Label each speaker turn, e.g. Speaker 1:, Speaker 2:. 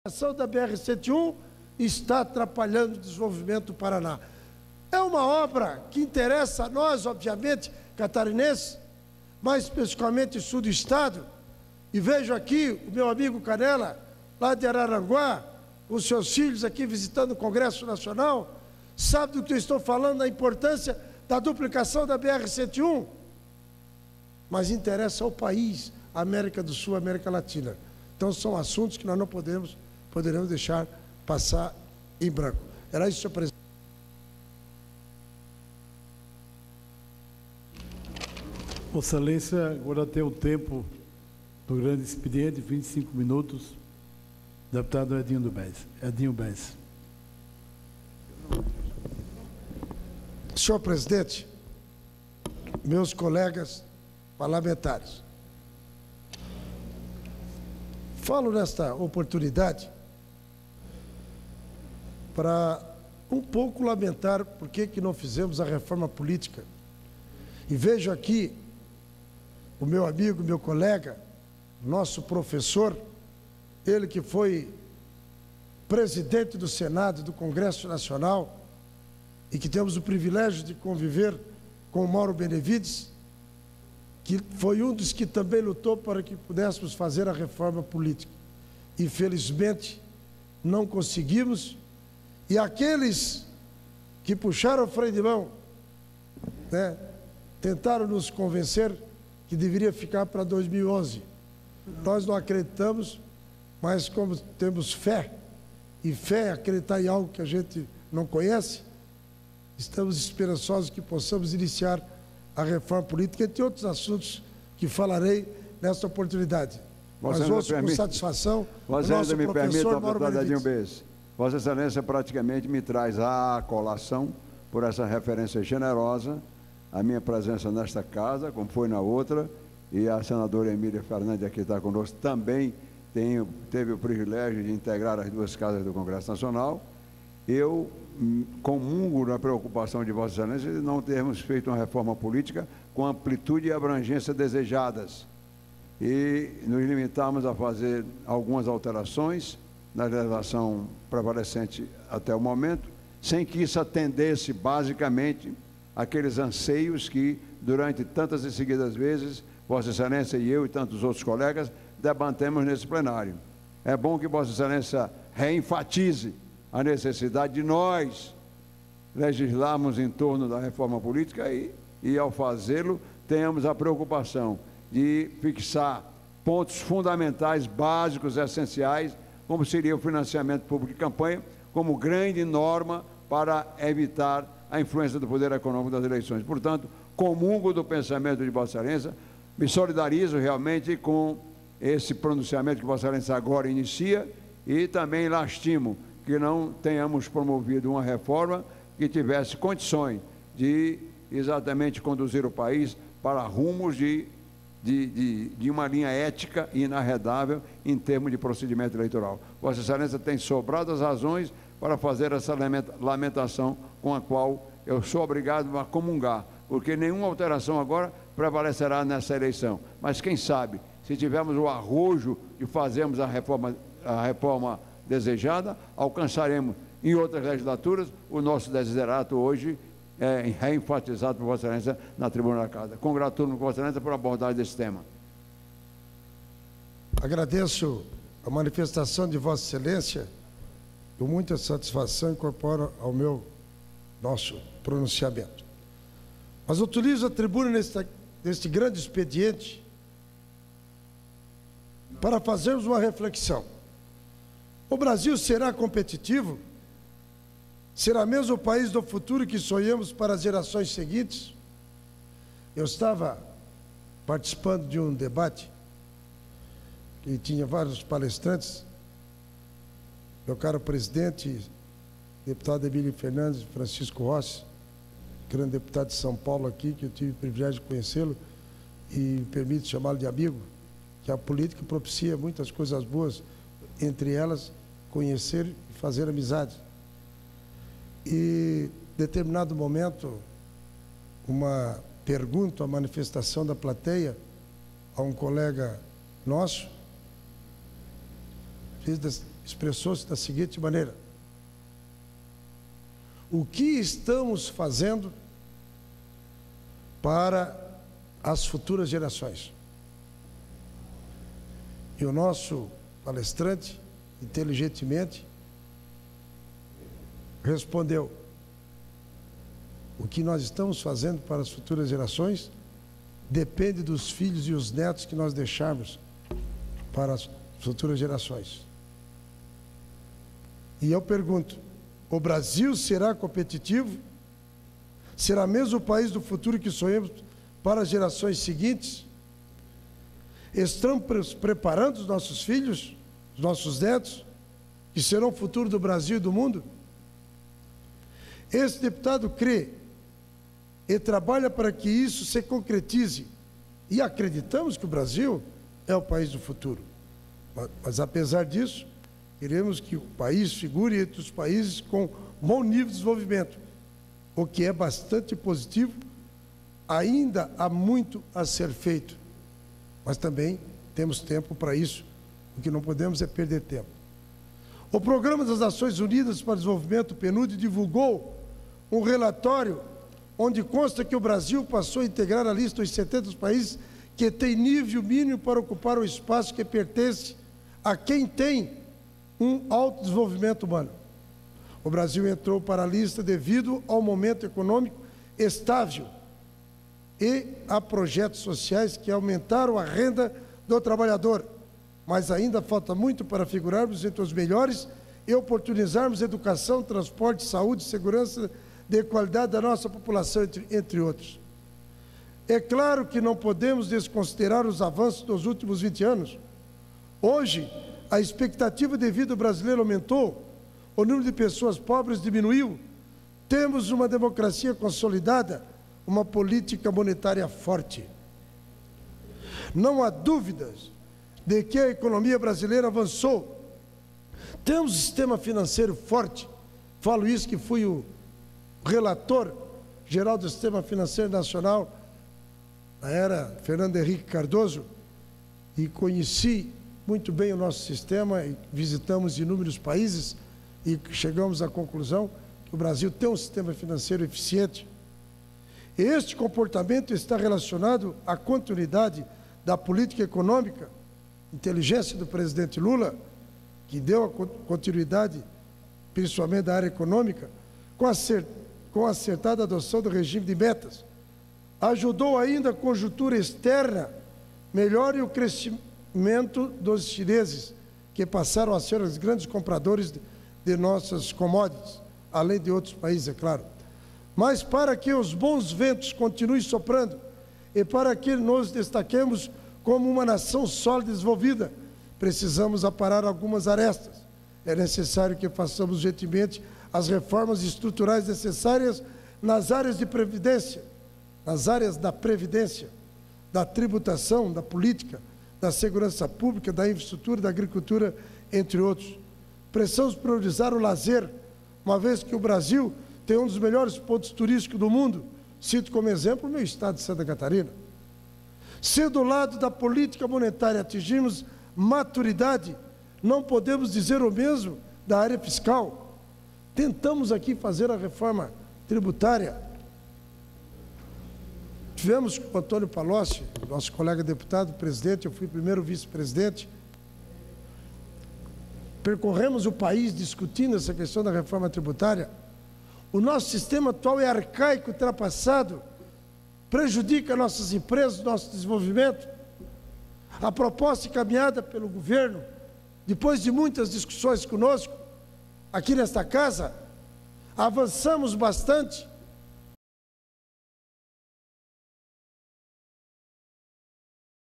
Speaker 1: A ação da BR-101 está atrapalhando o desenvolvimento do Paraná. É uma obra que interessa a nós, obviamente, catarinenses, mais especificamente sul do estado. E vejo aqui o meu amigo Canela, lá de Araranguá, os seus filhos aqui visitando o Congresso Nacional, sabe do que eu estou falando, da importância da duplicação da BR-101? Mas interessa ao país, a América do Sul, a América Latina. Então são assuntos que nós não poderemos deixar passar em branco. Era isso, senhor presidente.
Speaker 2: Vossa Excelência, agora tem o tempo do grande expediente, 25 minutos. Deputado Edinho Bess.
Speaker 1: Senhor presidente, meus colegas parlamentares, falo nesta oportunidade para um pouco lamentar por que não fizemos a reforma política. E vejo aqui o meu amigo, meu colega, nosso professor, ele que foi presidente do Senado, do Congresso Nacional, e que temos o privilégio de conviver com o Mauro Benevides, que foi um dos que também lutou para que pudéssemos fazer a reforma política. Infelizmente, não conseguimos, e aqueles que puxaram o freio de mão, tentaram nos convencer que deveria ficar para 2011. Nós não acreditamos, mas como temos fé, e fé é acreditar em algo que a gente não conhece, estamos esperançosos que possamos iniciar a reforma política, entre outros assuntos que falarei nesta oportunidade. Mas ouço com satisfação o nosso professor Mauro Benevides.
Speaker 3: Vossa Excelência praticamente me traz à colação, por essa referência generosa, a minha presença nesta casa, como foi na outra, e a senadora Emília Fernandes, aqui está conosco, também teve o privilégio de integrar as duas casas do Congresso Nacional. Eu comungo na preocupação de Vossa Excelência de não termos feito uma reforma política com amplitude e abrangência desejadas. E nos limitarmos a fazer algumas alterações na legislação prevalecente até o momento, sem que isso atendesse basicamente aqueles anseios que, durante tantas e seguidas vezes, Vossa Excelência e eu e tantos outros colegas debatemos nesse plenário. É bom que Vossa Excelência reenfatize a necessidade de nós legislarmos em torno da reforma política e ao fazê-lo, tenhamos a preocupação de fixar pontos fundamentais, básicos, essenciais, como seria o financiamento público de campanha, como grande norma para evitar a influência do poder econômico das eleições. Portanto, comungo do pensamento de Vossa Excelência, me solidarizo realmente com esse pronunciamento que Vossa Excelência agora inicia e também lastimo que não tenhamos promovido uma reforma que tivesse condições de exatamente conduzir o país para rumos de uma linha ética e inarredável em termos de procedimento eleitoral. Vossa Excelência tem sobrado as razões para fazer essa lamentação com a qual eu sou obrigado a comungar, porque nenhuma alteração agora prevalecerá nessa eleição. Mas quem sabe, se tivermos o arrojo de fazermos a reforma desejada, alcançaremos em outras legislaturas o nosso desiderato hoje reenfatizado por Vossa Excelência na tribuna da Casa. Congratulo-me com Vossa Excelência por abordagem desse tema.
Speaker 1: Agradeço a manifestação de Vossa Excelência, com muita satisfação incorporo ao nosso pronunciamento. Mas utilizo a tribuna neste grande expediente para fazermos uma reflexão. O Brasil será competitivo? Será mesmo o país do futuro que sonhamos para as gerações seguintes? Eu estava participando de um debate que tinha vários palestrantes, meu caro presidente, deputado Emílio Fernandes, Francisco Rossi, grande deputado de São Paulo aqui, que eu tive o privilégio de conhecê-lo e me permite chamá-lo de amigo, que a política propicia muitas coisas boas, entre elas conhecer e fazer amizade. E, em determinado momento, uma pergunta, a manifestação da plateia a um colega nosso, fiz expressou-se da seguinte maneira: o que estamos fazendo para as futuras gerações? E o nosso palestrante, inteligentemente, respondeu: o que nós estamos fazendo para as futuras gerações depende dos filhos e os netos que nós deixarmos para as futuras gerações. E eu pergunto: o Brasil será competitivo? Será mesmo o país do futuro que sonhamos para as gerações seguintes? Estamos preparando os nossos filhos, os nossos netos, que serão o futuro do Brasil e do mundo? Esse deputado crê e trabalha para que isso se concretize. E acreditamos que o Brasil é o país do futuro. Mas apesar disso, queremos que o país figure entre os países com bom nível de desenvolvimento, o que é bastante positivo. Ainda há muito a ser feito, mas também temos tempo para isso. O que não podemos é perder tempo. O Programa das Nações Unidas para o Desenvolvimento, PNUD, divulgou um relatório onde consta que o Brasil passou a integrar a lista dos 70 países que tem nível mínimo para ocupar o espaço que pertence a quem tem um alto desenvolvimento humano. O Brasil entrou para a lista devido ao momento econômico estável e a projetos sociais que aumentaram a renda do trabalhador. Mas ainda falta muito para figurarmos entre os melhores e oportunizarmos educação, transporte, saúde, segurança de qualidade da nossa população, entre outros. É claro que não podemos desconsiderar os avanços dos últimos 20 anos. Hoje, a expectativa de vida brasileira aumentou, o número de pessoas pobres diminuiu, temos uma democracia consolidada, uma política monetária forte. Não há dúvidas de que a economia brasileira avançou. Temos um sistema financeiro forte. Falo isso que fui o relator geral do Sistema Financeiro Nacional, na era Fernando Henrique Cardoso, e conheci muito bem o nosso sistema, e visitamos inúmeros países e chegamos à conclusão que o Brasil tem um sistema financeiro eficiente. Este comportamento está relacionado à continuidade da política econômica, inteligência do presidente Lula, que deu a continuidade, principalmente da área econômica, com a acertada adoção do regime de metas. Ajudou ainda a conjuntura externa, melhore o crescimento dos chineses, que passaram a ser os grandes compradores de nossas commodities, além de outros países, é claro. Mas para que os bons ventos continuem soprando e para que nos destaquemos como uma nação sólida e desenvolvida, precisamos aparar algumas arestas. É necessário que façamos urgentemente as reformas estruturais necessárias nas áreas de previdência, nas áreas da previdência, da tributação, da política, da segurança pública, da infraestrutura, da agricultura, entre outros. Precisamos priorizar o lazer, uma vez que o Brasil tem um dos melhores pontos turísticos do mundo. Cito como exemplo o meu estado de Santa Catarina. Se do lado da política monetária atingirmos maturidade, não podemos dizer o mesmo da área fiscal. Tentamos aqui fazer a reforma tributária. Tivemos com o Antônio Palocci, nosso colega deputado, presidente, eu fui primeiro vice-presidente. Percorremos o país discutindo essa questão da reforma tributária. O nosso sistema atual é arcaico, ultrapassado, prejudica nossas empresas, nosso desenvolvimento. A proposta encaminhada pelo governo, depois de muitas discussões conosco, aqui nesta casa, avançamos bastante